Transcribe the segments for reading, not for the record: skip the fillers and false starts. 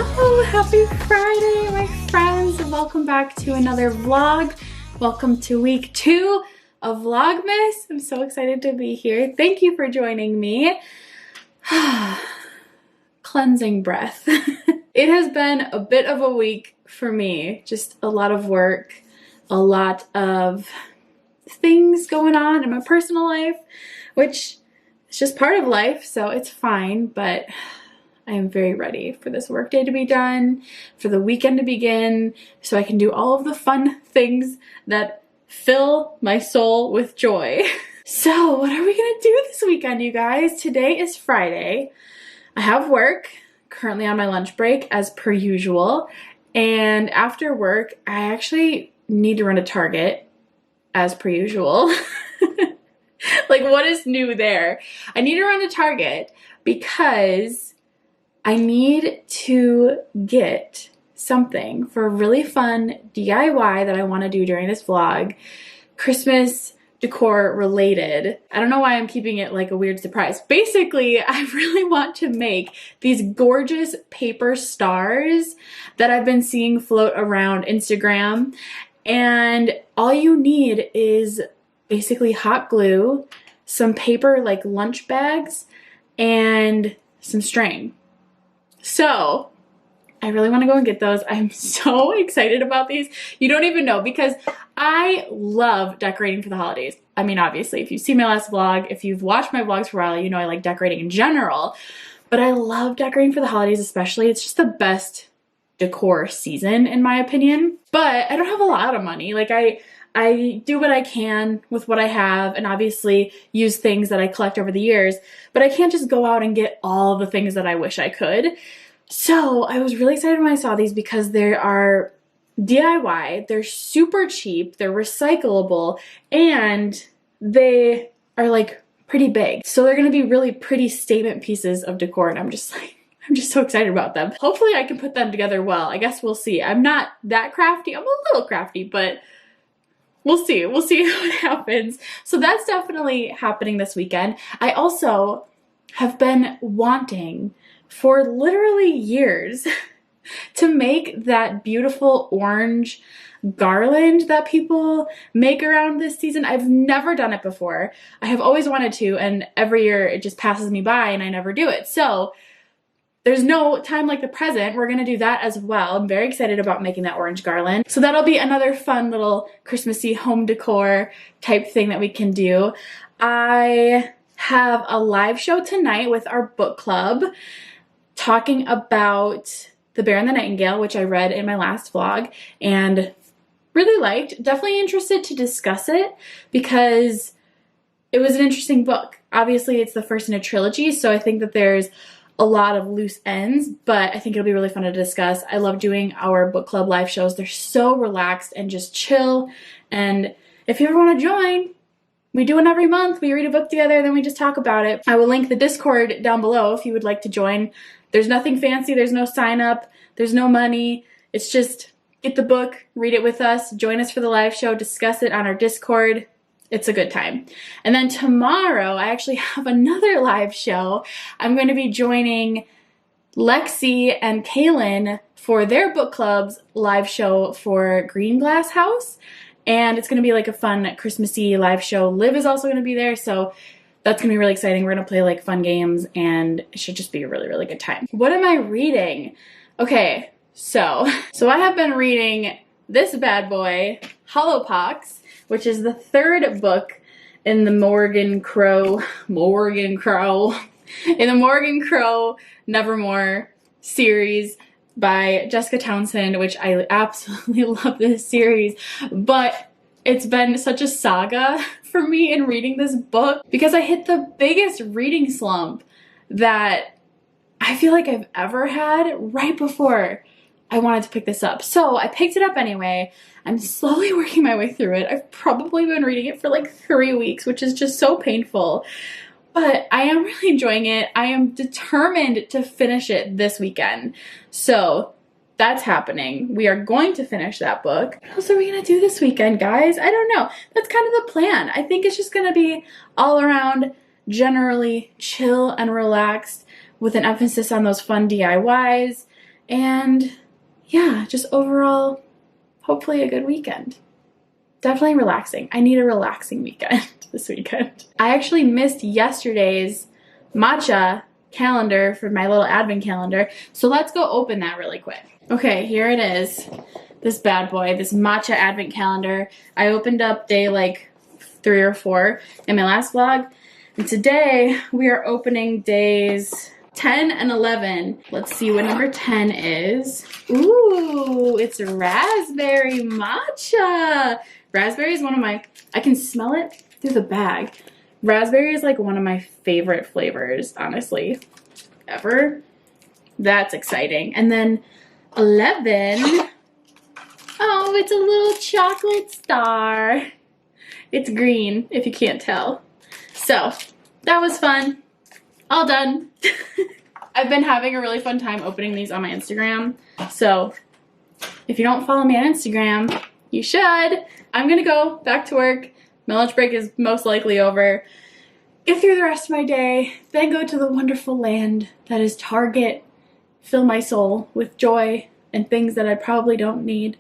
Oh, happy Friday, my friends, and welcome back to another vlog. Welcome to week 2 of Vlogmas. I'm so excited to be here. Thank you for joining me. Cleansing breath. It has been a bit of a week for me. Just a lot of work, a lot of things going on in my personal life, which is just part of life, so it's fine, but I am very ready for this workday to be done, for the weekend to begin, so I can do all of the fun things that fill my soul with joy. So what are we gonna do this weekend, you guys? Today is Friday. I have work, currently on my lunch break as per usual, and after work, I actually need to run to Target as per usual. Like, what is new there? I need to run to Target because I need to get something for a really fun DIY that I want to do during this vlog, Christmas decor related. I don't know why I'm keeping it like a weird surprise. Basically, I really want to make these gorgeous paper stars that I've been seeing float around Instagram. And all you need is basically hot glue, some paper like lunch bags, and some string. So I really want to go and get those. I'm so excited about these. You don't even know, because I love decorating for the holidays. I mean, obviously, if you've seen my last vlog, if you've watched my vlogs for a while, you know I like decorating in general. But I love decorating for the holidays especially. It's just the best decor season in my opinion. But I don't have a lot of money. Like I do what I can with what I have, and obviously use things that I collect over the years, but I can't just go out and get all the things that I wish I could. So I was really excited when I saw these because they are DIY, they're super cheap, they're recyclable, and they are like pretty big. So they're gonna be really pretty statement pieces of decor, and I'm just so excited about them. Hopefully I can put them together well. I guess we'll see. I'm not that crafty, I'm a little crafty, but we'll see what happens. So that's definitely happening this weekend. I also have been wanting for literally years to make that beautiful orange garland that people make around this season. I've never done it before. I have always wanted to, and every year it just passes me by and I never do it. So there's no time like the present. We're gonna do that as well. I'm very excited about making that orange garland. So that'll be another fun little Christmassy home decor type thing that we can do. I have a live show tonight with our book club talking about The Bear and the Nightingale, which I read in my last vlog and really liked. Definitely interested to discuss it because it was an interesting book. Obviously, it's the first in a trilogy, so I think that there's a lot of loose ends, but I think it'll be really fun to discuss. I love doing our book club live shows. They're so relaxed and just chill. And if you ever want to join, we do one every month. We read a book together, then we just talk about it. I will link the Discord down below if you would like to join. There's nothing fancy. There's no sign up. There's no money. It's just get the book, read it with us, join us for the live show, discuss it on our Discord. It's a good time. And then tomorrow, I actually have another live show. I'm going to be joining Lexi and Kaylin for their book club's live show for Green Glass House. And it's going to be like a fun Christmassy live show. Liv is also going to be there, so that's going to be really exciting. We're going to play like fun games, and it should just be a really, really good time. What am I reading? Okay, so I have been reading this bad boy, Hollowpox, which is the third book in the Morgan Crow Nevermore series by Jessica Townsend, which I absolutely love this series, but it's been such a saga for me in reading this book because I hit the biggest reading slump that I feel like I've ever had right before I wanted to pick this up. So I picked it up anyway. I'm slowly working my way through it. I've probably been reading it for like 3 weeks, which is just so painful. But I am really enjoying it. I am determined to finish it this weekend. So that's happening. We are going to finish that book. What else are we gonna do this weekend, guys? I don't know. That's kind of the plan. I think it's just gonna be all around generally chill and relaxed with an emphasis on those fun DIYs And yeah, just overall, hopefully a good weekend. Definitely relaxing. I need a relaxing weekend this weekend. I actually missed yesterday's matcha calendar for my little advent calendar. So let's go open that really quick. Okay, here it is. This bad boy, this matcha advent calendar. I opened up day like 3 or 4 in my last vlog. And today we are opening days 10 and 11. Let's see what number 10 is. Ooh, it's raspberry matcha. Raspberry is one of my, I can smell it through the bag. Raspberry is like one of my favorite flavors, honestly, ever. That's exciting. And then 11, oh, it's a little chocolate star. It's green, if you can't tell. So, that was fun. All done. I've been having a really fun time opening these on my Instagram. So, if you don't follow me on Instagram, you should. I'm gonna go back to work. My lunch break is most likely over. Get through the rest of my day, then go to the wonderful land that is Target. Fill my soul with joy and things that I probably don't need.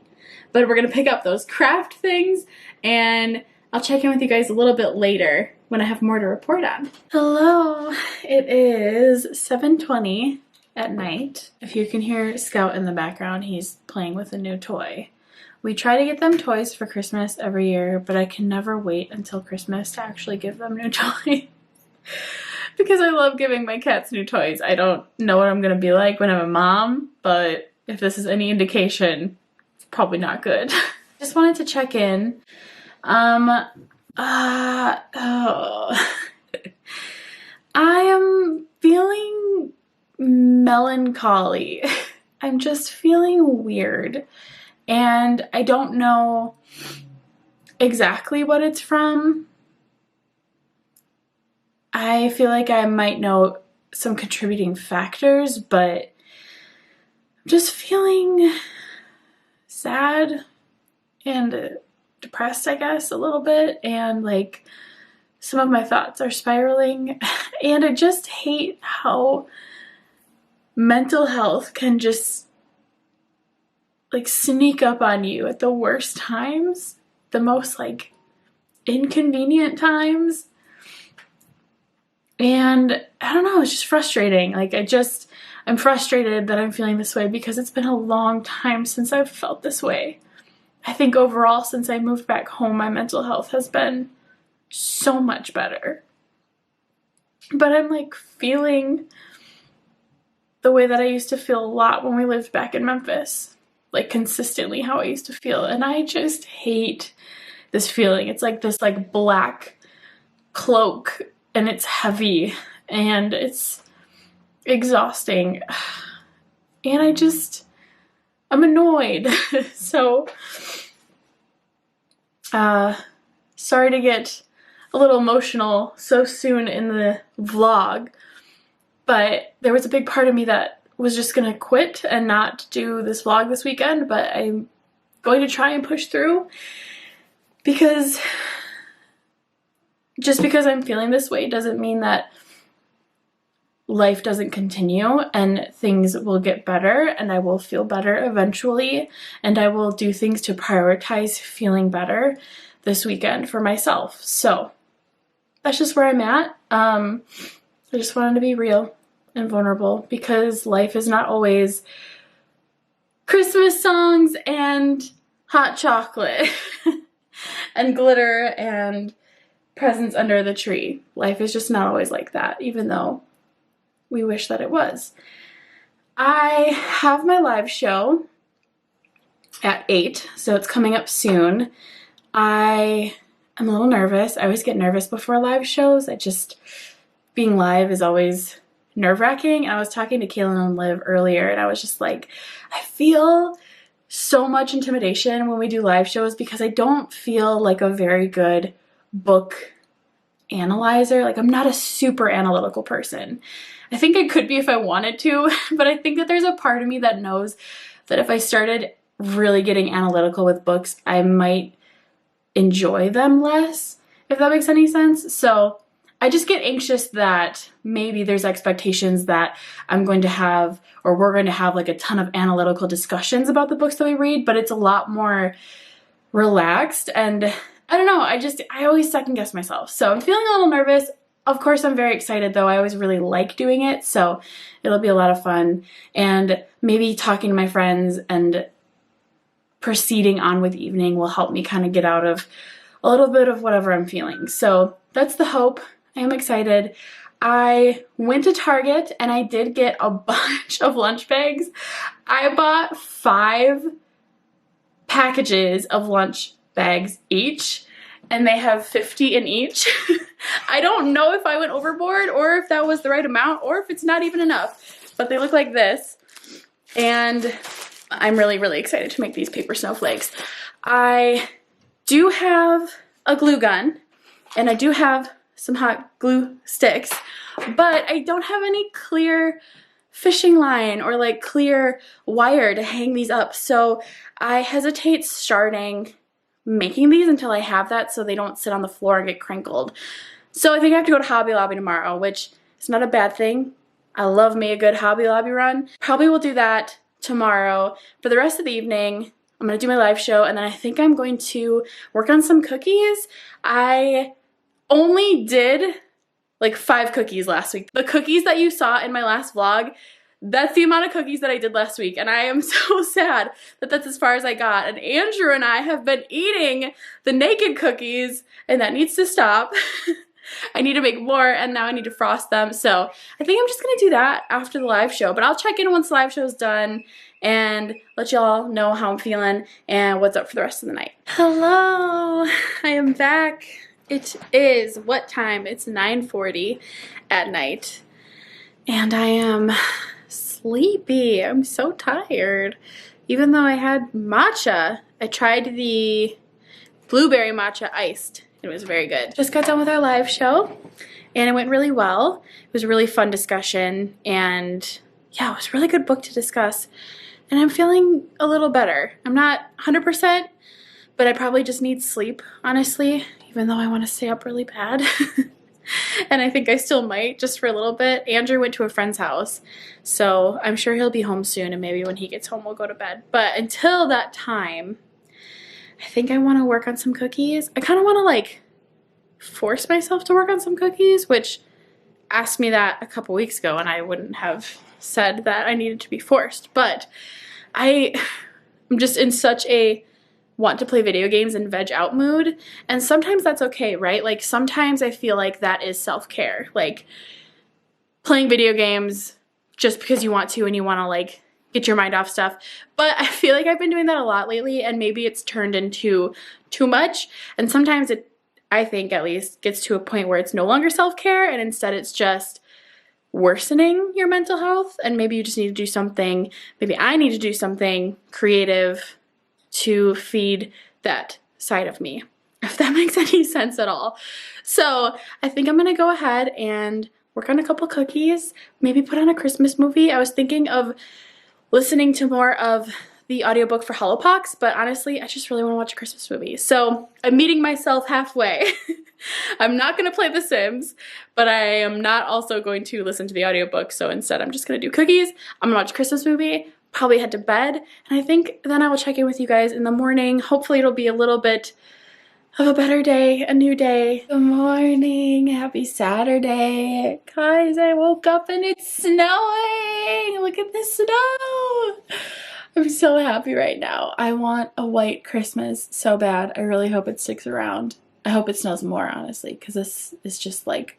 But we're gonna pick up those craft things, and I'll check in with you guys a little bit later when I have more to report on. Hello, it is 7:20 at night. If you can hear Scout in the background, he's playing with a new toy. We try to get them toys for Christmas every year, but I can never wait until Christmas to actually give them new toys. Because I love giving my cats new toys. I don't know what I'm gonna be like when I'm a mom, but if this is any indication, it's probably not good. Just wanted to check in. I am feeling melancholy. I'm just feeling weird. And I don't know exactly what it's from. I feel like I might know some contributing factors, but I'm just feeling sad and depressed, I guess, a little bit. And like some of my thoughts are spiraling. And I just hate how mental health can just like sneak up on you at the worst times, the most like inconvenient times. And I don't know, it's just frustrating. Like I'm frustrated that I'm feeling this way because it's been a long time since I've felt this way. I think overall, since I moved back home, my mental health has been so much better. But I'm like feeling the way that I used to feel a lot when we lived back in Memphis. Like consistently how I used to feel. And I just hate this feeling. It's like this like black cloak, and it's heavy and it's exhausting. And I'm annoyed. So, sorry to get a little emotional so soon in the vlog, but there was a big part of me that was just gonna quit and not do this vlog this weekend, but I'm going to try and push through because just because I'm feeling this way doesn't mean that life doesn't continue and things will get better and I will feel better eventually and I will do things to prioritize feeling better this weekend for myself. So that's just where I'm at. I just wanted to be real and vulnerable because life is not always Christmas songs and hot chocolate and glitter and presents under the tree. Life is just not always like that, even though we wish that it was. I have my live show at 8, so it's coming up soon. I am a little nervous. I always get nervous before live shows. Being live is always nerve-wracking. I was talking to Kaylin and Liv earlier, and I was just like, I feel so much intimidation when we do live shows because I don't feel like a very good book analyzer. Like, I'm not a super analytical person. I think I could be if I wanted to, but I think that there's a part of me that knows that if I started really getting analytical with books, I might enjoy them less, if that makes any sense. So I just get anxious that maybe there's expectations that I'm going to have, or we're going to have like a ton of analytical discussions about the books that we read, but it's a lot more relaxed. And I don't know, I always second guess myself. So I'm feeling a little nervous. Of course, I'm very excited though. I always really like doing it. So it'll be a lot of fun. And maybe talking to my friends and proceeding on with evening will help me kind of get out of a little bit of whatever I'm feeling. So that's the hope. I am excited. I went to Target and I did get a bunch of lunch bags. I bought 5 packages of lunch bags each, and they have 50 in each. I don't know if I went overboard or if that was the right amount or if it's not even enough, but they look like this. And I'm really, really excited to make these paper snowflakes. I do have a glue gun and I do have some hot glue sticks, but I don't have any clear fishing line or like clear wire to hang these up. So I hesitate starting making these until I have that so they don't sit on the floor and get crinkled. So I think I have to go to Hobby Lobby tomorrow, which is not a bad thing. I love me a good Hobby Lobby run. Probably will do that tomorrow. For the rest of the evening, I'm gonna do my live show, and then I think I'm going to work on some cookies. I only did like 5 cookies last week. The cookies that you saw in my last vlog, that's the amount of cookies that I did last week, and I am so sad that that's as far as I got. And Andrew and I have been eating the naked cookies, and that needs to stop. I need to make more, and now I need to frost them. So I think I'm just gonna do that after the live show, but I'll check in once the live show is done and let y'all know how I'm feeling and what's up for the rest of the night. Hello, I am back. It is, what time? It's 9:40 at night, and I am sleepy. I'm so tired. Even though I had matcha, I tried the blueberry matcha iced. It was very good. Just got done with our live show and it went really well. It was a really fun discussion, and yeah, it was a really good book to discuss, and I'm feeling a little better. I'm not 100%, but I probably just need sleep, honestly, even though I want to stay up really bad. And I think I still might, just for a little bit. Andrew went to a friend's house, so I'm sure he'll be home soon, and maybe when he gets home we'll go to bed. But until that time, I think I want to work on some cookies. I kind of want to like force myself to work on some cookies, which asked me that a couple weeks ago and I wouldn't have said that I needed to be forced. But I'm just in such a want to play video games and veg out mood, and sometimes that's okay, right? Like sometimes I feel like that is self-care, like playing video games just because you want to and you want to like get your mind off stuff. But I feel like I've been doing that a lot lately, and maybe it's turned into too much, and sometimes it, I think at least, gets to a point where it's no longer self-care and instead it's just worsening your mental health, and maybe you just need to do something, maybe I need to do something creative to feed that side of me, if that makes any sense at all. So I think I'm gonna go ahead and work on a couple cookies, maybe put on a Christmas movie. I was thinking of listening to more of the audiobook for Hollowpox, but honestly, I just really want to watch a Christmas movie. So I'm meeting myself halfway. I'm not going to play The Sims, but I am not also going to listen to the audiobook, so instead I'm just going to do cookies. I'm going to watch a Christmas movie, probably head to bed, and I think then I will check in with you guys in the morning. Hopefully it'll be a little bit of a better day, a new day. Good morning, happy Saturday. Guys, I woke up and it's snowing. Look at the snow. I'm so happy right now. I want a white Christmas so bad. I really hope it sticks around. I hope it snows more, honestly, because this is just like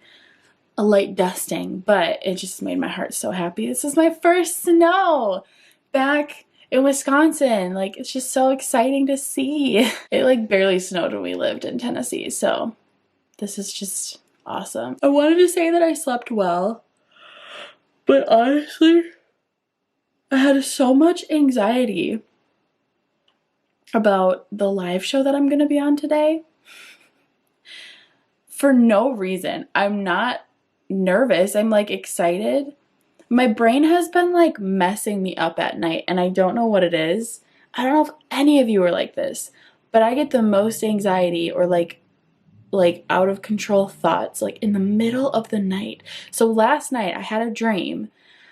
a light dusting, but it just made my heart so happy. This is my first snow back in Wisconsin. Like, it's just so exciting to see. It like barely snowed when we lived in Tennessee, so this is just awesome. I wanted to say that I slept well, but honestly, I had so much anxiety about the live show that I'm gonna be on today for no reason. I'm not nervous, I'm like excited. My brain has been like messing me up at night and I don't know what it is. I don't know if any of you are like this, but I get the most anxiety or like like out of control thoughts like in the middle of the night. So last night I had a dream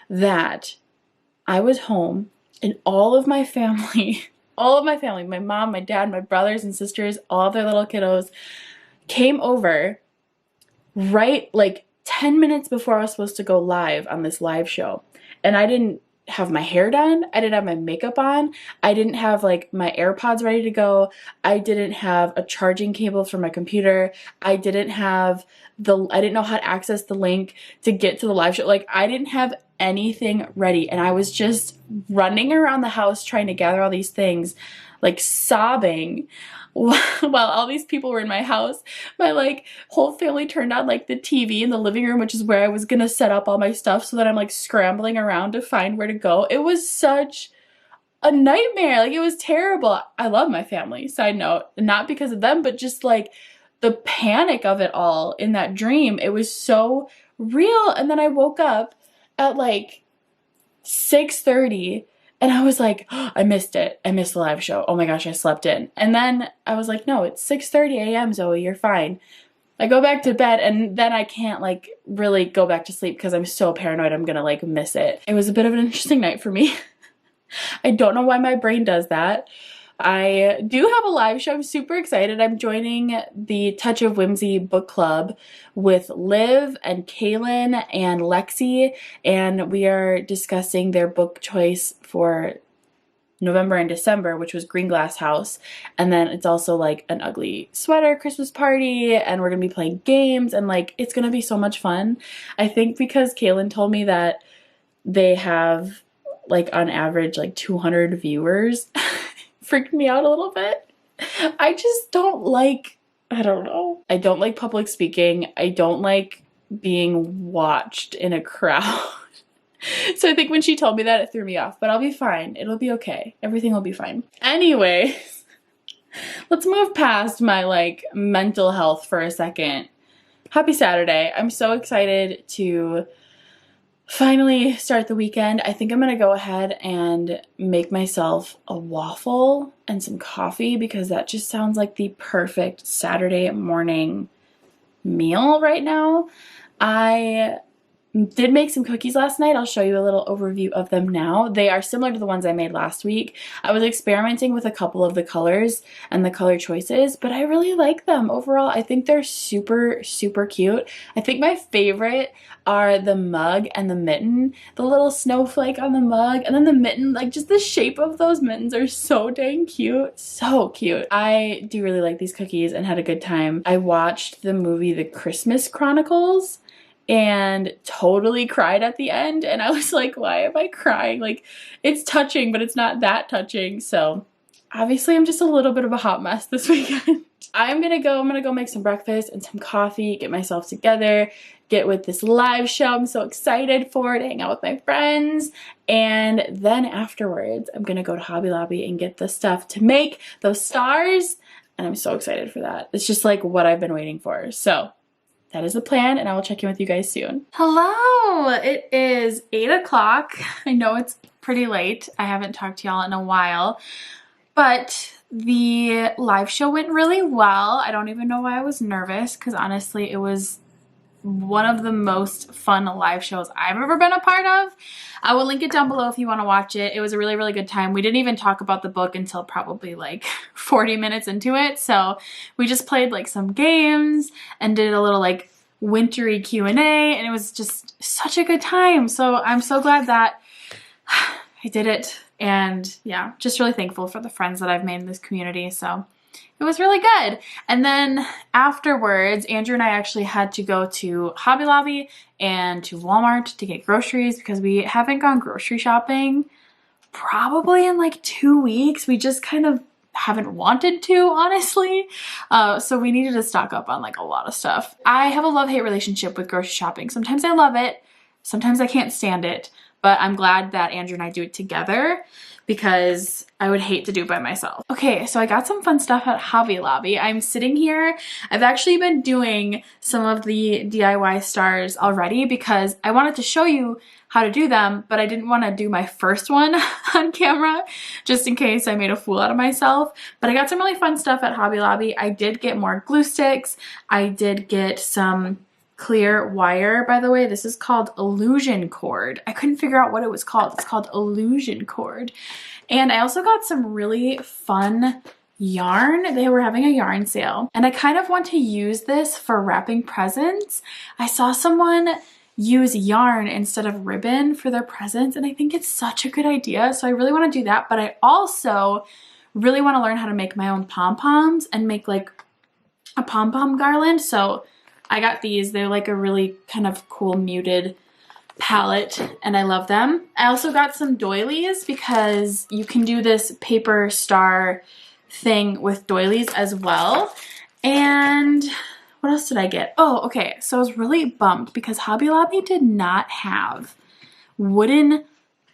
that I was home and all of my family, my mom, my dad, my brothers and sisters, all of their little kiddos came over right like 10 minutes before I was supposed to go live on this live show. And I didn't have my hair done. I didn't have my makeup on. I didn't have like my AirPods ready to go. I didn't have a charging cable for my computer. I didn't know how to access the link to get to the live show. Like I didn't have anything ready and I was just running around the house trying to gather all these things, like sobbing while all these people were in my house. My like whole family turned on like the TV in the living room, which is where I was gonna set up all my stuff, so that I'm like scrambling around to find where to go. It was such a nightmare. Like it was terrible. I love my family, side note, not because of them, but just like the panic of it all in that dream. It was so real. And then I woke up at like 6:30 and I was like, oh, I missed it. I missed the live show. Oh my gosh, I slept in. And then I was like, no, it's 6:30 a.m. Zoe, you're fine. I go back to bed and then I can't like really go back to sleep because I'm so paranoid I'm gonna like miss it. It was a bit of an interesting night for me. I don't know why my brain does that. I do have a live show. I'm super excited. I'm joining the Touch of Whimsy book club with Liv and Kaylin and Lexi, and we are discussing their book choice for November and December, which was Green Glass House. And then it's also like an ugly sweater Christmas party, and we're gonna be playing games, and like it's gonna be so much fun. I think because Kaylin told me that they have like on average like 200 viewers freaked me out a little bit. I just don't like, I don't know. I don't like public speaking. I don't like being watched in a crowd. So I think when she told me that, it threw me off, but I'll be fine. It'll be okay. Everything will be fine. Anyways, let's move past my like mental health for a second. Happy Saturday. I'm so excited to finally start the weekend. I think I'm gonna go ahead and make myself a waffle and some coffee because that just sounds like the perfect Saturday morning meal right now. I did make some cookies last night. I'll show you a little overview of them now. They are similar to the ones I made last week. I was experimenting with a couple of the colors and the color choices, but I really like them overall. I think they're super, super cute. I think my favorite are the mug and the mitten. The little snowflake on the mug and then the mitten, like just the shape of those mittens are so dang cute. So cute. I do really like these cookies and had a good time. I watched the movie The Christmas Chronicles and totally cried at the end, and I was like, why am I crying? Like, it's touching, but it's not that touching. So obviously I'm just a little bit of a hot mess this weekend. I'm gonna go make some breakfast and some coffee, get myself together, get with this live show. I'm so excited for it, hang out with my friends, and then afterwards I'm gonna go to Hobby Lobby and get the stuff to make those stars, and I'm so excited for that. It's just like what I've been waiting for. So that is the plan, and I will check in with you guys soon. Hello! It is 8 o'clock. I know it's pretty late. I haven't talked to y'all in a while, but the live show went really well. I don't even know why I was nervous, because honestly, it was one of the most fun live shows I've ever been a part of. I will link it down below if you want to watch it. It was a really, really good time. We didn't even talk about the book until probably like 40 minutes into it. So we just played like some games and did a little like wintry Q&A, and it was just such a good time. So I'm so glad that I did it. And yeah, just really thankful for the friends that I've made in this community. So it was really good. And then afterwards, Andrew and I actually had to go to Hobby Lobby and to Walmart to get groceries because we haven't gone grocery shopping probably in like 2 weeks. We just kind of haven't wanted to, honestly. So we needed to stock up on like a lot of stuff. I have a love-hate relationship with grocery shopping. Sometimes I love it. Sometimes I can't stand it. but I'm glad that Andrew and I do it together because I would hate to do it by myself. Okay, so I got some fun stuff at Hobby Lobby. I'm sitting here. I've actually been doing some of the DIY stars already because I wanted to show you how to do them, but I didn't want to do my first one on camera just in case I made a fool out of myself. But I got some really fun stuff at Hobby Lobby. I did get more glue sticks. I did get some clear wire. By the way, this is called illusion cord. I couldn't figure out what it was called. It's called illusion cord. And I also got some really fun yarn. They were having a yarn sale, and I kind of want to use this for wrapping presents. I saw someone use yarn instead of ribbon for their presents, and I think it's such a good idea. So I really want to do that, but I also really want to learn how to make my own pom-poms and make like a pom-pom garland. So I got these. They're like a really kind of cool muted palette, and I love them. I also got some doilies because you can do this paper star thing with doilies as well. And what else did I get? Oh, okay. So I was really bummed because Hobby Lobby did not have wooden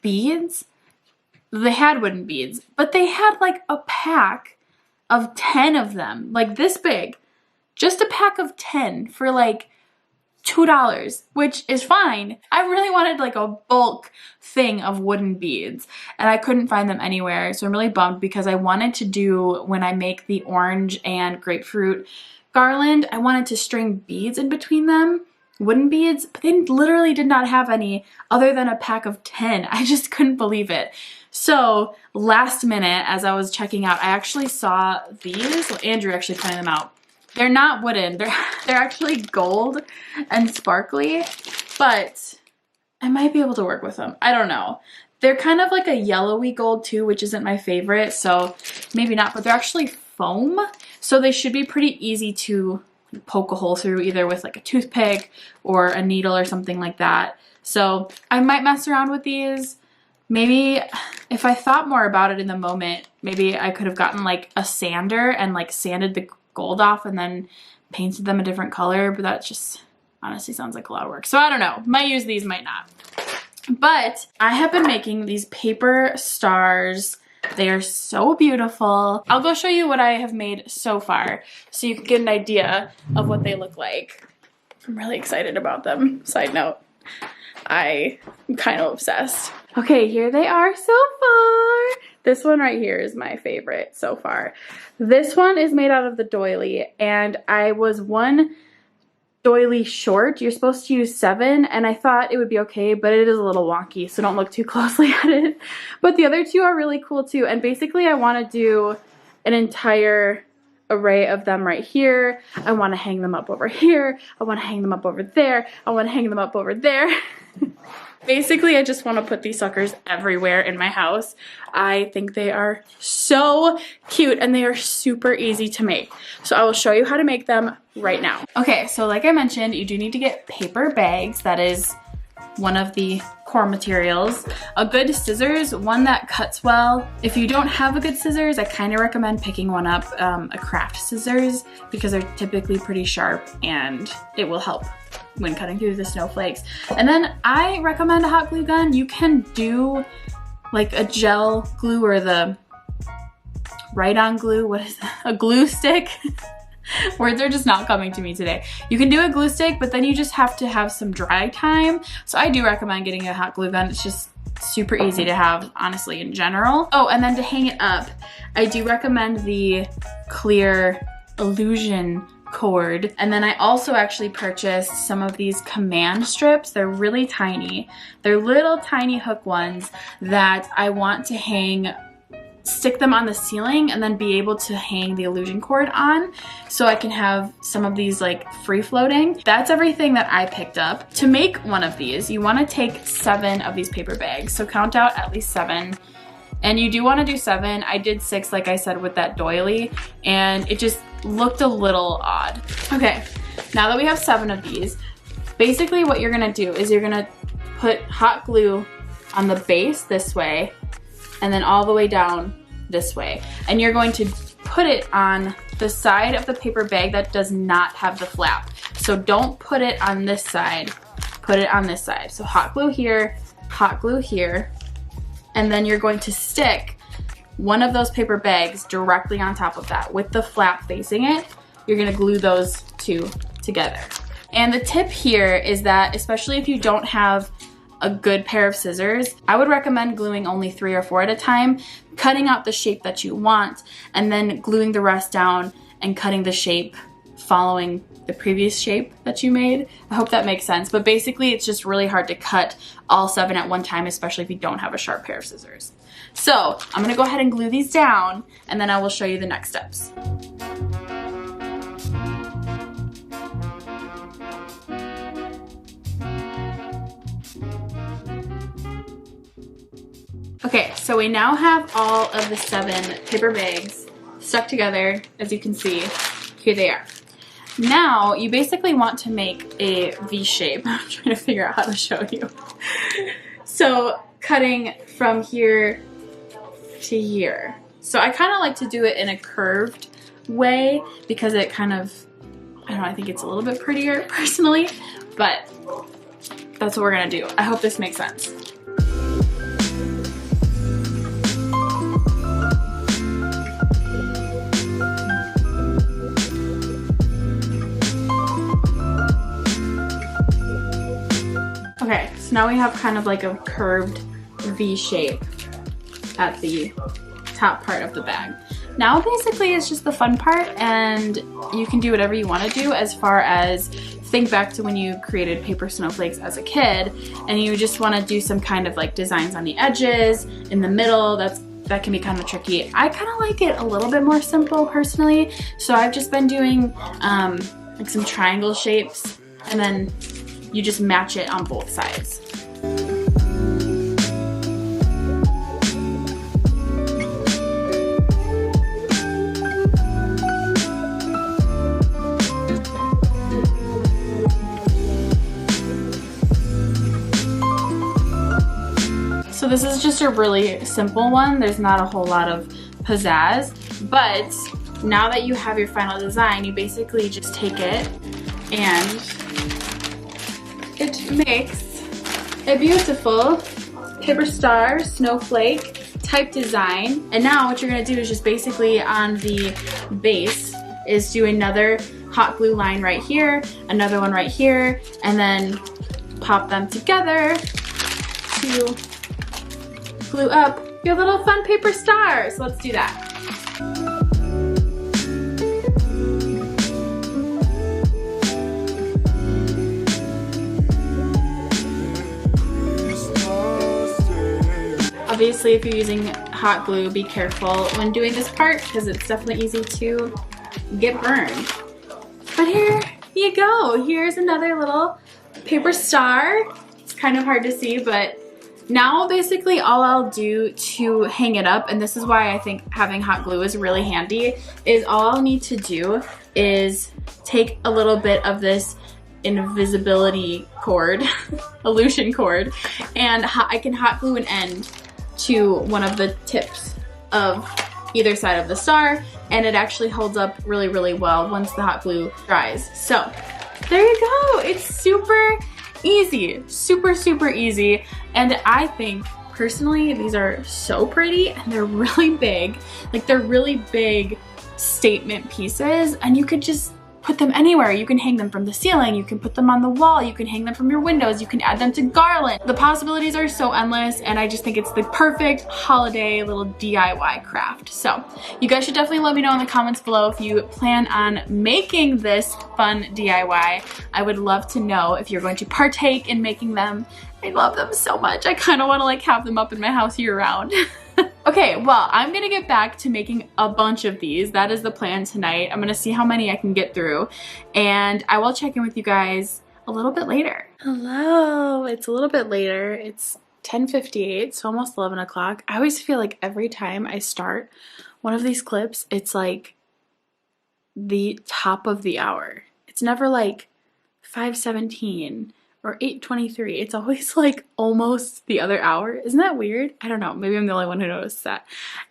beads. They had wooden beads, but they had like a pack of 10 of them, like this big. Just a pack of 10 for like $2, which is fine. I really wanted like a bulk thing of wooden beads, and I couldn't find them anywhere. So I'm really bummed because I wanted to do, when I make the orange and grapefruit garland, I wanted to string beads in between them, wooden beads, but they literally did not have any other than a pack of 10. I just couldn't believe it. So last minute, as I was checking out, I actually saw these. Well, Andrew actually pointed them out. They're not wooden. They're actually gold and sparkly, but I might be able to work with them. I don't know. They're kind of like a yellowy gold too, which isn't my favorite, so maybe not, but they're actually foam, so they should be pretty easy to poke a hole through, either with like a toothpick or a needle or something like that. So I might mess around with these. Maybe if I thought more about it in the moment, maybe I could have gotten like a sander and like sanded the gold off and then painted them a different color, but that just honestly sounds like a lot of work. So I don't know. Might use these, might not. But I have been making these paper stars. They are so beautiful. I'll go show you what I have made so far so you can get an idea of what they look like. I'm really excited about them. Side note, I'm kind of obsessed. Okay, here they are so far. This one right here is my favorite so far. This one is made out of the doily, and I was one doily short. You're supposed to use 7, and I thought it would be okay, but it is a little wonky, so don't look too closely at it. But the other 2 are really cool too, and basically I want to do an entire array of them right here. I want to hang them up over here. I want to hang them up over there. I want to hang them up over there. Basically, I just want to put these suckers everywhere in my house. I think they are so cute, and they are super easy to make. So I will show you how to make them right now. Okay, so like I mentioned, you do need to get paper bags. That is one of the core materials. A good scissors, one that cuts well. If you don't have a good scissors, I kind of recommend picking one up, a craft scissors, because they're typically pretty sharp and it will help when cutting through the snowflakes. And then I recommend a hot glue gun. You can do like a gel glue or the Ride-On glue. What is that? A glue stick? Words are just not coming to me today. You can do a glue stick, but then you just have to have some dry time. So I do recommend getting a hot glue gun. It's just super easy to have, honestly, in general. Oh, and then to hang it up, I do recommend the clear illusion cord. And then I also actually purchased some of these command strips. They're really tiny. They're little tiny hook ones that I want to hang, stick them on the ceiling and then be able to hang the illusion cord on, so I can have some of these like free floating. That's everything that I picked up. To make one of these, you want to take 7 of these paper bags. So count out at least 7. And you do want to do 7. I did 6, like I said, with that doily, and it just looked a little odd. Okay, now that we have 7 of these, basically what you're gonna do is you're gonna put hot glue on the base this way, and then all the way down this way. And you're going to put it on the side of the paper bag that does not have the flap. So don't put it on this side, put it on this side. So hot glue here, hot glue here, and then you're going to stick one of those paper bags directly on top of that with the flap facing it. You're gonna glue those two together. And the tip here is that, especially if you don't have a good pair of scissors, I would recommend gluing only 3 or 4 at a time, cutting out the shape that you want, and then gluing the rest down and cutting the shape following the previous shape that you made. I hope that makes sense, but basically it's just really hard to cut all 7 at one time, especially if you don't have a sharp pair of scissors. So I'm gonna go ahead and glue these down, and then I will show you the next steps. Okay, so we now have all of the 7 paper bags stuck together. As you can see, here they are. Now, you basically want to make a V shape. I'm trying to figure out how to show you. So, cutting from here to here. So I kind of like to do it in a curved way because it kind of, I don't know, I think it's a little bit prettier personally, but that's what we're gonna do. I hope this makes sense. Okay, so now we have kind of like a curved V shape at the top part of the bag. Now basically it's just the fun part, and you can do whatever you want to do as far as think back to when you created paper snowflakes as a kid and you just want to do some kind of like designs on the edges, in the middle. That can be kind of tricky. I kind of like it a little bit more simple personally, so I've just been doing like some triangle shapes, and then you just match it on both sides. So this is just a really simple one. There's not a whole lot of pizzazz, but now that you have your final design, you basically just take it and it makes a beautiful paper star snowflake type design. And now what you're gonna do is just basically on the base is do another hot glue line right here, another one right here, and then pop them together to glue up your little fun paper star. So let's do that. Obviously, if you're using hot glue, be careful when doing this part because it's definitely easy to get burned. But here you go. Here's another little paper star. It's kind of hard to see, but now basically all I'll do to hang it up, and this is why I think having hot glue is really handy, is all I'll need to do is take a little bit of this invisibility cord, illusion cord, and I can hot glue an end to one of the tips of either side of the star, and it actually holds up really, really well once the hot glue dries. So there you go. It's super easy, super, super easy. And I think personally, these are so pretty and they're really big. Like they're really big statement pieces, and you could just put them anywhere. You can hang them from the ceiling, you can put them on the wall, you can hang them from your windows, you can add them to garland. The possibilities are so endless, and I just think it's the perfect holiday little DIY craft. So you guys should definitely let me know in the comments below if you plan on making this fun DIY. I would love to know if you're going to partake in making them. I love them so much. I kind of want to like have them up in my house year round. Okay, well, I'm gonna get back to making a bunch of these. That is the plan tonight. I'm gonna see how many I can get through, and I will check in with you guys a little bit later. Hello, it's a little bit later. It's 10:58, so almost 11 o'clock. I always feel like every time I start one of these clips, it's like the top of the hour. It's never like 5:17 or 8:23. It's always like almost the other hour. Isn't that weird? I don't know. Maybe I'm the only one who noticed that.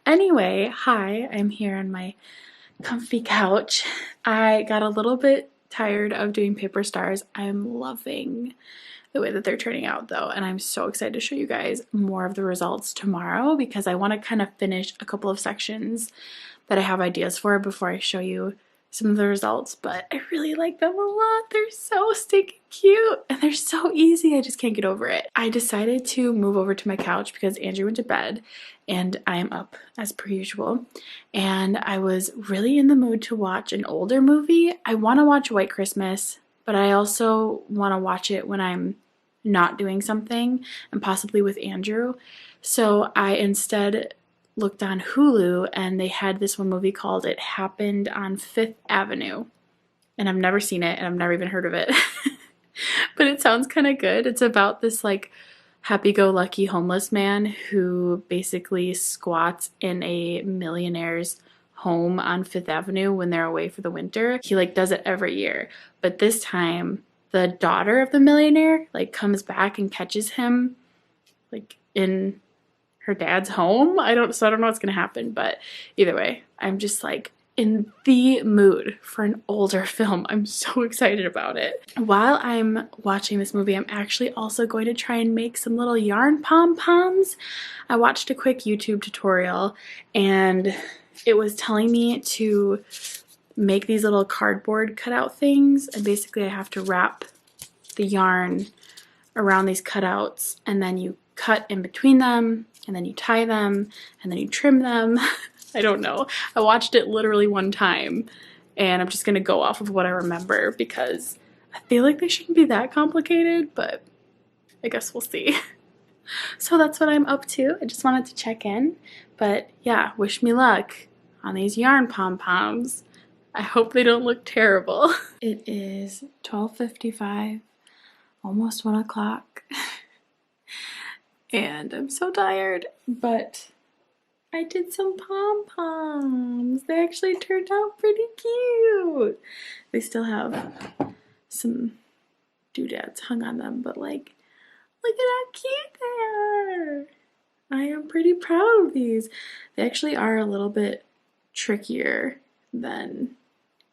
Anyway, hi. I'm here on my comfy couch. I got a little bit tired of doing paper stars. I'm loving the way that they're turning out though. And I'm so excited to show you guys more of the results tomorrow because I want to kind of finish a couple of sections that I have ideas for before I show you some of the results. But I really like them a lot. They're so stinking cute and they're so easy. I just can't get over it. I decided to move over to my couch because Andrew went to bed and I am up as per usual. And I was really in the mood to watch an older movie. I want to watch White Christmas, but I also want to watch it when I'm not doing something and possibly with Andrew. So I instead looked on Hulu and they had this one movie called It Happened on Fifth Avenue. And I've never seen it and I've never even heard of it. But it sounds kind of good. It's about this like happy-go-lucky homeless man who basically squats in a millionaire's home on Fifth Avenue when they're away for the winter. He like does it every year, but this time the daughter of the millionaire like comes back and catches him like in her dad's home. I don't know what's gonna happen, but either way, I'm just like in the mood for an older film. I'm so excited about it. While I'm watching this movie, I'm actually also going to try and make some little yarn pom-poms. I watched a quick YouTube tutorial and it was telling me to make these little cardboard cutout things, and basically I have to wrap the yarn around these cutouts and then you cut in between them and then you tie them and then you trim them. I don't know. I watched it literally one time and I'm just gonna go off of what I remember because I feel like they shouldn't be that complicated, but I guess we'll see. So that's what I'm up to. I just wanted to check in, but yeah, wish me luck on these yarn pom-poms. I hope they don't look terrible. It is 12:55, almost 1 o'clock, and I'm so tired, but I did some pom-poms. They actually turned out pretty cute. They still have some doodads hung on them, but like, look at how cute they are. I am pretty proud of these. They actually are a little bit trickier than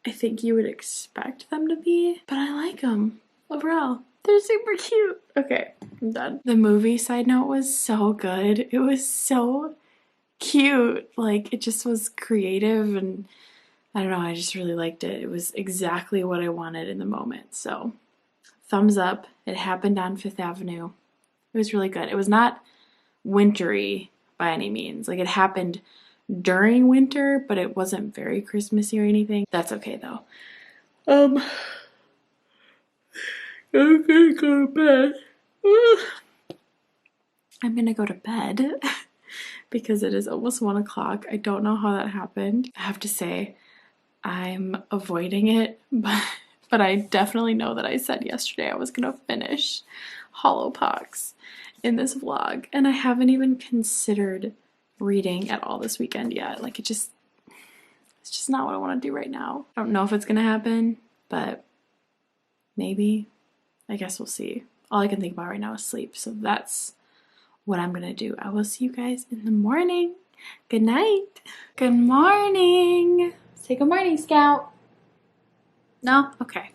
I think you would expect them to be, but I like them overall. They're super cute. Okay, I'm done. The movie, side note, was so good. It was so cute. Like, it just was creative and I don't know, I just really liked it. It was exactly what I wanted in the moment. So thumbs up. It Happened on Fifth Avenue. It was really good. It was not wintry by any means. Like, it happened during winter, but it wasn't very Christmassy or anything. That's okay though. I'm gonna go to bed. I'm gonna go to bed because it is almost 1 o'clock. I don't know how that happened. I have to say, I'm avoiding it, but I definitely know that I said yesterday I was gonna finish Hollow Pox in this vlog, and I haven't even considered reading at all this weekend yet. Like, it's just not what I want to do right now. I don't know if it's gonna happen, but maybe. I guess we'll see. All I can think about right now is sleep, so that's what I'm gonna do. I will see you guys in the morning. Good night. Good morning. Say good morning, Scout. No? Okay.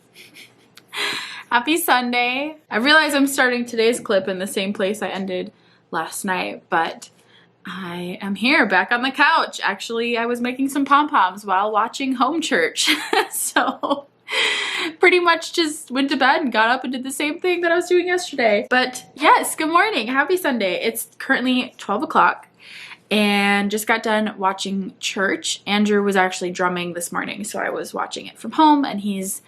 Happy Sunday. I realize I'm starting today's clip in the same place I ended last night, but I am here back on the couch. Actually, I was making some pom-poms while watching home church. So pretty much just went to bed and got up and did the same thing that I was doing yesterday. But yes, good morning. Happy Sunday. It's currently 12 o'clock and just got done watching church. Andrew was actually drumming this morning, so I was watching it from home, and he's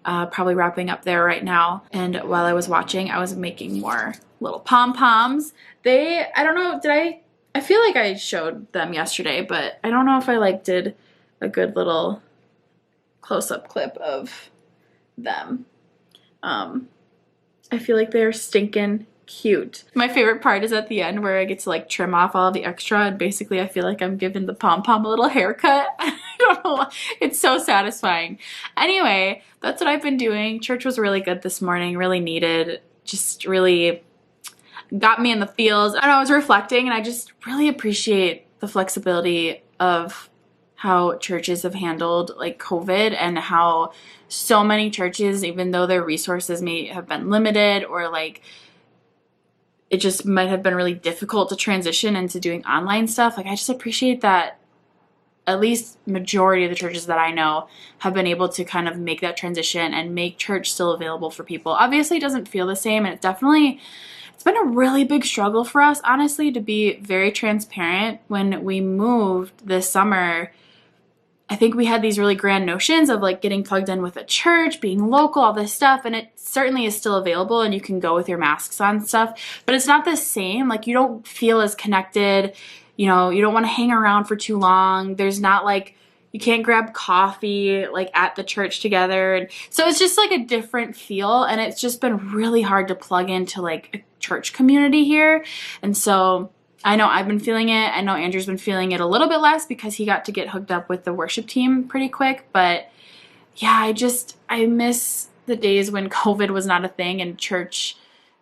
probably wrapping up there right now. And while I was watching, I was making more little pom-poms. I don't know, I feel like I showed them yesterday, but I don't know if I like did a good little close-up clip of them. I feel like they're stinking cute. My favorite part is at the end where I get to like trim off all of the extra, and basically I feel like I'm giving the pom-pom a little haircut. I don't know why. It's so satisfying. Anyway, that's what I've been doing. Church was really good this morning, really needed, just really got me in the feels. I don't know, I was reflecting and I just really appreciate the flexibility of how churches have handled like COVID, and how so many churches, even though their resources may have been limited, or like it just might have been really difficult to transition into doing online stuff. Like I just appreciate that at least majority of the churches that I know have been able to kind of make that transition and make church still available for people. Obviously it doesn't feel the same, and it's been a really big struggle for us, honestly, to be very transparent. When we moved this summer, I think we had these really grand notions of like getting plugged in with a church, being local, all this stuff, and it certainly is still available and you can go with your masks on and stuff, but it's not the same. Like you don't feel as connected, you know, you don't want to hang around for too long. There's not like, you can't grab coffee like at the church together. And so it's just like a different feel, and it's just been really hard to plug into like a church community here. And so I know I've been feeling it. I know Andrew's been feeling it a little bit less because he got to get hooked up with the worship team pretty quick. But yeah, I miss the days when COVID was not a thing and church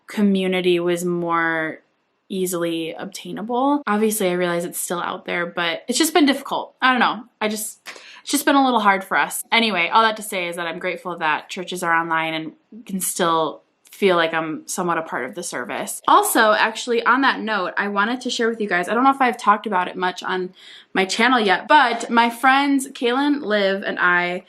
community was more easily obtainable. Obviously, I realize it's still out there, but it's just been difficult. I don't know. It's just been a little hard for us. Anyway, all that to say is that I'm grateful that churches are online and can still feel like I'm somewhat a part of the service. Also, actually, on that note, I wanted to share with you guys, I don't know if I've talked about it much on my channel yet, but my friends Kaylin, Liv, and I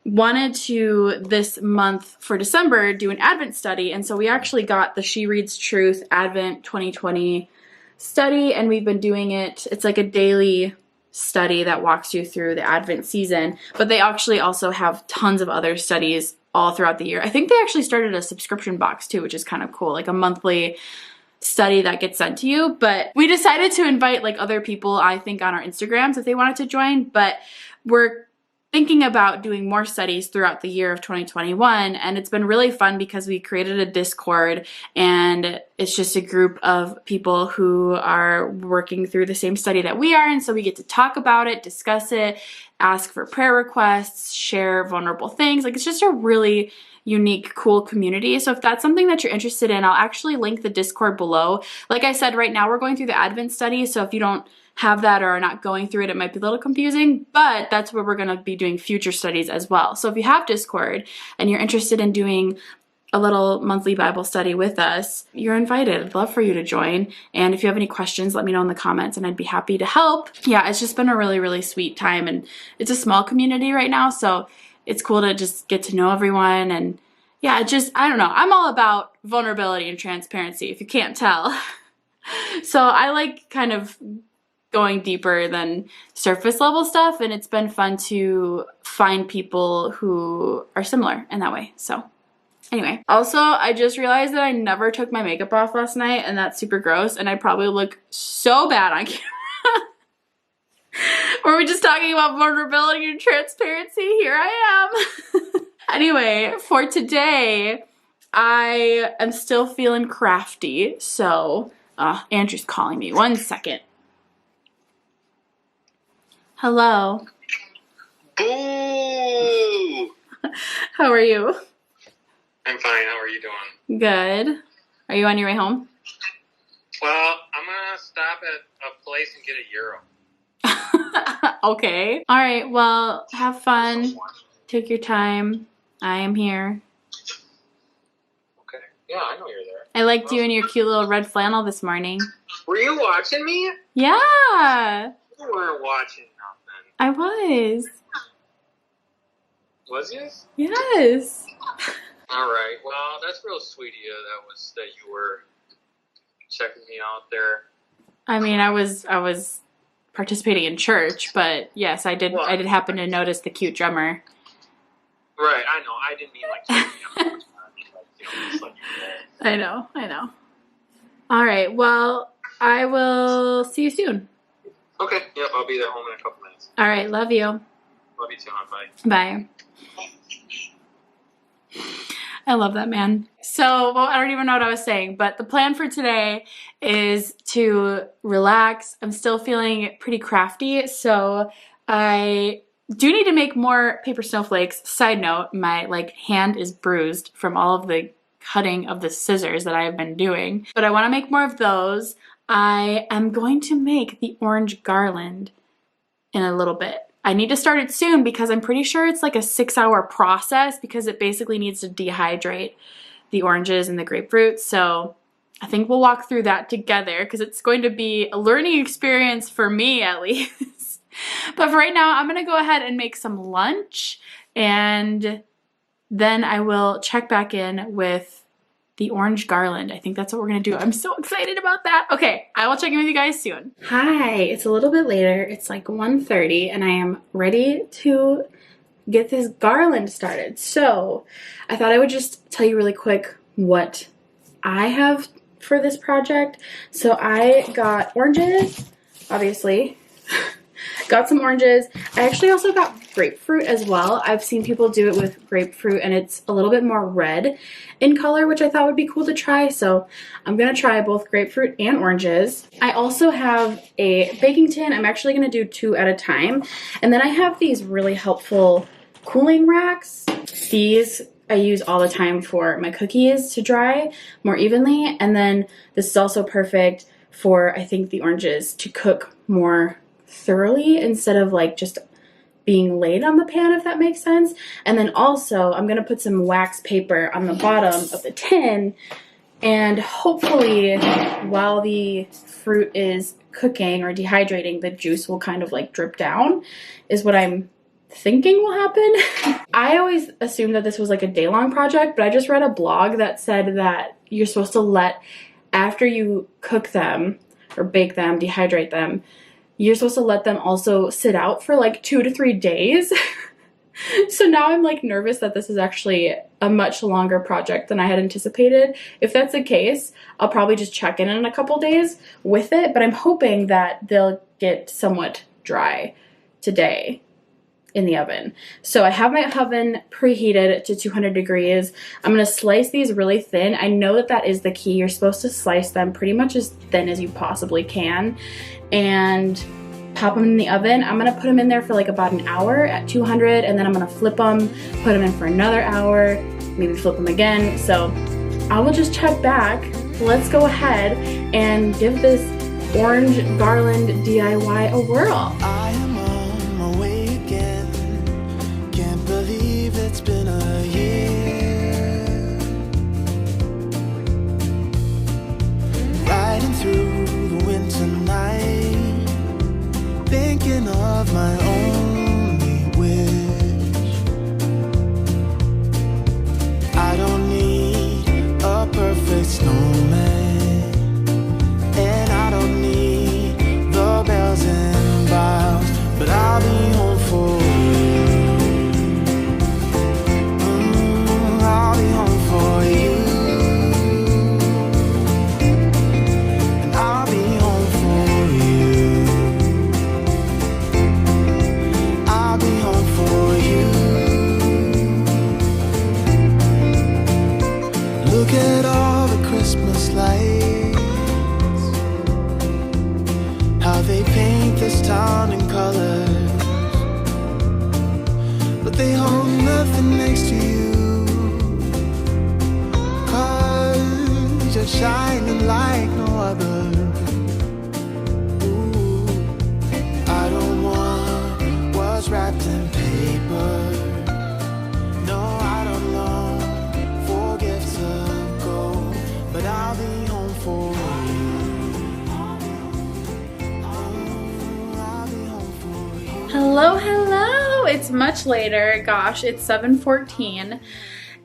wanted to this month for December do an Advent study, and so we actually got the She Reads Truth Advent 2020 study, and we've been doing it. It's like a daily study that walks you through the Advent season, but they actually also have tons of other studies all throughout the year. I think they actually started a subscription box too, which is kind of cool, like a monthly study that gets sent to you. But we decided to invite like other people, I think, on our Instagrams if they wanted to join, but we're thinking about doing more studies throughout the year of 2021, and it's been really fun because we created a Discord, and it's just a group of people who are working through the same study that we are, and so we get to talk about it, discuss it, ask for prayer requests, share vulnerable things. Like, it's just a really unique, cool community. So if that's something that you're interested in, I'll actually link the Discord below. Like I said, right now we're going through the Advent study, so if you don't have that or are not going through it, it might be a little confusing, but that's where we're going to be doing future studies as well. So if you have Discord and you're interested in doing a little monthly Bible study with us, you're invited. I'd love for you to join. And if you have any questions, let me know in the comments and I'd be happy to help. Yeah, it's just been a really, really sweet time, and it's a small community right now, so it's cool to just get to know everyone. And yeah, I don't know. I'm all about vulnerability and transparency, if you can't tell. So I like kind of going deeper than surface level stuff, and it's been fun to find people who are similar in that way. So anyway, also I just realized that I never took my makeup off last night, and that's super gross, and I probably look so bad on camera. Were we just talking about vulnerability and transparency? Here I am. Anyway, for today, I am still feeling crafty, so Andrew's calling me. 1 second. Hello. Boo! How are you? I'm fine. How are you doing? Good. Are you on your way home? Well, I'm going to stop at a place and get a gyro. Okay. All right. Well, have fun. Take your time. I am here. Okay. Yeah, I know you're there. I liked you in your cute little red flannel this morning. Were you watching me? Yeah. You weren't watching nothing. I was. Was you? Yes. All right. Well, that's real sweet of you. That you were checking me out there. I mean, I was participating in church, but yes, I did. Well, I did happen to notice the cute drummer. Right. I know. I didn't mean like checking out. Just like I know. All right. Well, I will see you soon. Okay. Yep. I'll be there home in a couple minutes. All right. Love you. Love you too, hon. Bye. Bye. I love that man. So, well, I don't even know what I was saying, but the plan for today is to relax. I'm still feeling pretty crafty, so I do need to make more paper snowflakes. Side note, my hand is bruised from all of the cutting of the scissors that I have been doing, but I want to make more of those. I am going to make the orange garland in a little bit. I need to start it soon because I'm pretty sure it's like a 6-hour process because it basically needs to dehydrate the oranges and the grapefruit. So I think we'll walk through that together because it's going to be a learning experience for me at least. But for right now, I'm gonna go ahead and make some lunch and then I will check back in with the orange garland. I think that's what we're gonna do. I'm so excited about that. Okay, I will check in with you guys soon. Hi, it's a little bit later. It's like 1:30 and I am ready to get this garland started. So I thought I would just tell you really quick what I have for this project. So I got oranges, obviously. Got some oranges. I actually also got grapefruit as well. I've seen people do it with grapefruit and it's a little bit more red in color, which I thought would be cool to try. So I'm gonna try both grapefruit and oranges. I also have a baking tin. I'm actually gonna do 2 at a time. And then I have these really helpful cooling racks. These I use all the time for my cookies to dry more evenly. And then this is also perfect for, I think, the oranges to cook more thoroughly instead of like just being laid on the pan, if that makes sense. And then also I'm gonna put some wax paper on the bottom of the tin, and hopefully while the fruit is cooking or dehydrating, the juice will kind of like drip down is what I'm thinking will happen. I always assumed that this was like a day-long project, but I just read a blog that said that you're supposed to let, after you cook them or bake them, dehydrate them, you're supposed to let them also sit out for like 2 to 3 days. So now I'm like nervous that this is actually a much longer project than I had anticipated. If that's the case, I'll probably just check in a couple days with it, but I'm hoping that they'll get somewhat dry today in the oven. So I have my oven preheated to 200 degrees. I'm gonna slice these really thin. I know that that is the key. You're supposed to slice them pretty much as thin as you possibly can and pop them in the oven. I'm gonna put them in there for like about an hour at 200, and then I'm gonna flip them, put them in for another hour, maybe flip them again. So I will just check back. Let's go ahead and give this orange garland DIY a whirl. It's been a year, riding through the winter night, thinking of my only wish. I don't need a perfect snowman, and I don't need the bells and boughs, but I'll be home for you. I'll be home for you, and I'll be home for you. I'll be home for you. Look at all the Christmas lights, how they paint this town in colors, but they hold nothing next to you. You're shining like no other. Ooh, I don't want what's wrapped in paper. No, I don't long for gifts of gold, but I'll be home for you. I'll be home for you. Hello, hello. It's much later. Gosh, it's 7:14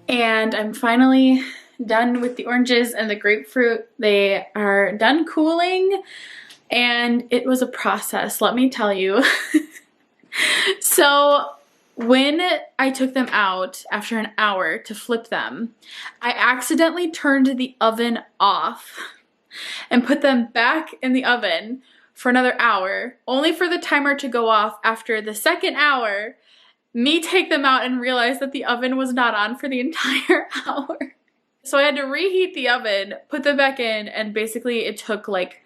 and I'm finally done with the oranges and the grapefruit. They are done cooling and it was a process, let me tell you. So when I took them out after an hour to flip them, I accidentally turned the oven off and put them back in the oven for another hour, only for the timer to go off after the second hour, me take them out and realize that the oven was not on for the entire hour. So I had to reheat the oven, put them back in, and basically it took like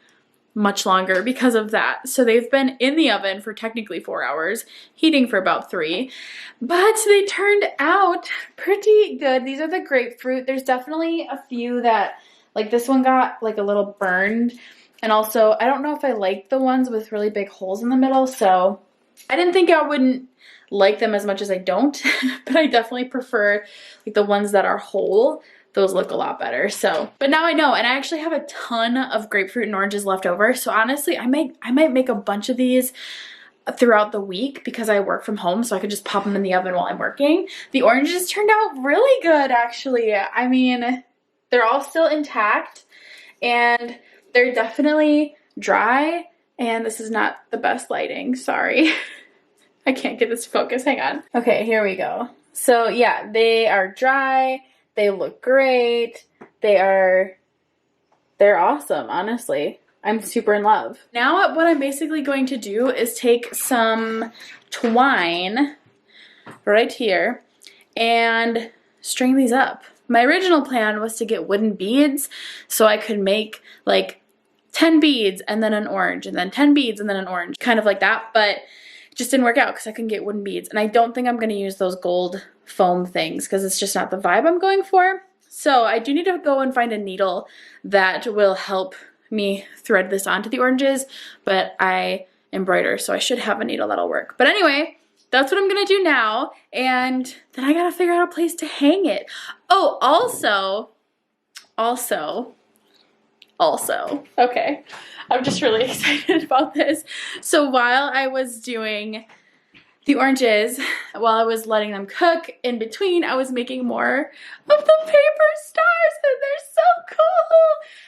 much longer because of that. So they've been in the oven for technically 4 hours, heating for about 3, but they turned out pretty good. These are the grapefruit. There's definitely a few that, like this one got like a little burned. And also, I don't know if I like the ones with really big holes in the middle, so I didn't think I wouldn't like them as much as I don't, but I definitely prefer like the ones that are whole. Those look a lot better. So, but now I know, and I actually have a ton of grapefruit and oranges left over. So honestly, I might make a bunch of these throughout the week because I work from home, so I could just pop them in the oven while I'm working. The oranges turned out really good, actually. I mean, they're all still intact and they're definitely dry. And this is not the best lighting, sorry. I can't get this to focus, hang on. Okay, here we go. So yeah, they are dry. They look great. They're awesome, honestly. I'm super in love. Now what I'm basically going to do is take some twine right here and string these up. My original plan was to get wooden beads so I could make like 10 beads and then an orange and then 10 beads and then an orange, kind of like that, but it just didn't work out because I couldn't get wooden beads. And I don't think I'm going to use those gold foam things because it's just not the vibe I'm going for. So I do need to go and find a needle that will help me thread this onto the oranges, but I embroider, so I should have a needle that'll work. But anyway, that's what I'm gonna do now, and then I gotta figure out a place to hang it. Oh, also, okay, I'm just really excited about this. So while I was doing the oranges, while I was letting them cook, in between I was making more of the paper stars, and they're so cool.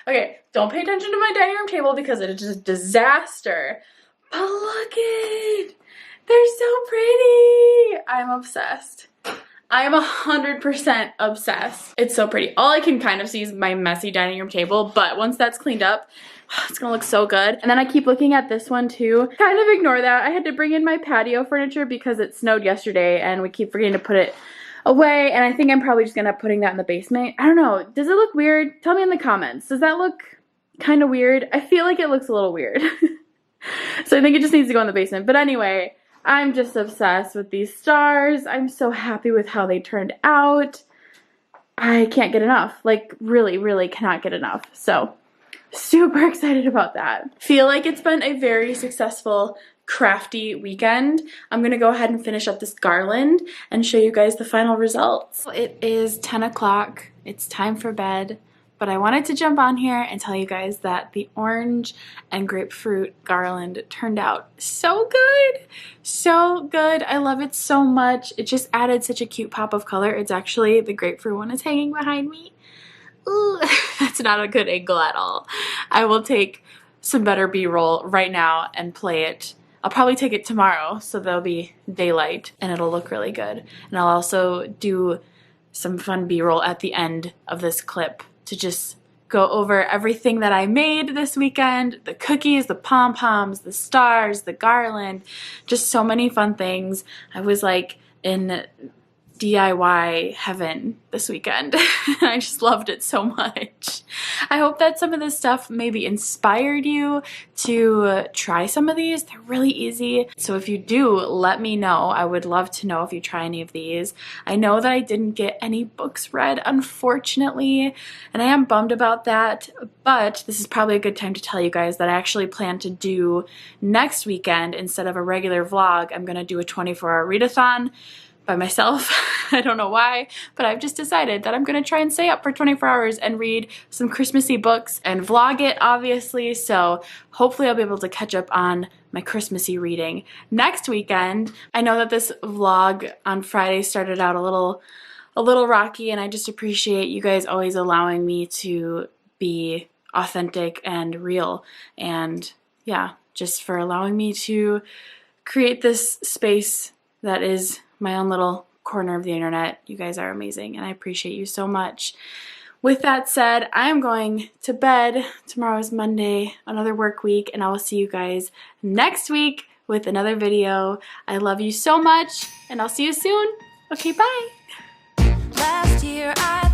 Okay, don't pay attention to my dining room table because it is just a disaster. But look it, they're so pretty. I'm obsessed. I am 100% obsessed. It's so pretty. All I can kind of see is my messy dining room table, but once that's cleaned up, it's gonna look so good. And then I keep looking at this one too. Kind of ignore that. I had to bring in my patio furniture because it snowed yesterday and we keep forgetting to put it away. And I think I'm probably just gonna end up putting that in the basement. I don't know. Does it look weird? Tell me in the comments. Does that look kind of weird? I feel like it looks a little weird. So I think it just needs to go in the basement. But anyway, I'm just obsessed with these stars. I'm so happy with how they turned out. I can't get enough. Like really, really cannot get enough. So super excited about that. Feel like it's been a very successful crafty weekend. I'm gonna go ahead and finish up this garland and show you guys the final results. It is 10 o'clock. It's time for bed. But I wanted to jump on here and tell you guys that the orange and grapefruit garland turned out so good. So good. I love it so much. It just added such a cute pop of color. It's actually, the grapefruit one is hanging behind me. Ooh, that's not a good angle at all. I will take some better B-roll right now and play it. I'll probably take it tomorrow so there'll be daylight and it'll look really good. And I'll also do some fun B-roll at the end of this clip to just go over everything that I made this weekend, the cookies, the pom-poms, the stars, the garland, just so many fun things. I was like in DIY heaven this weekend. I just loved it so much. I hope that some of this stuff maybe inspired you to try some of these. They're really easy. So if you do, let me know. I would love to know if you try any of these. I know that I didn't get any books read, unfortunately, and I am bummed about that, but this is probably a good time to tell you guys that I actually plan to do next weekend, instead of a regular vlog, I'm gonna do a 24-hour readathon by myself. I don't know why, but I've just decided that I'm gonna try and stay up for 24 hours and read some Christmassy books and vlog it, obviously, so hopefully I'll be able to catch up on my Christmassy reading next weekend. I know that this vlog on Friday started out a little rocky, and I just appreciate you guys always allowing me to be authentic and real, and yeah, just for allowing me to create this space that is my own little corner of the internet. You guys are amazing and I appreciate you so much. With that said, I'm going to bed. Tomorrow is Monday, another work week, and I will see you guys next week with another video. I love you so much and I'll see you soon. Okay, bye. Last year I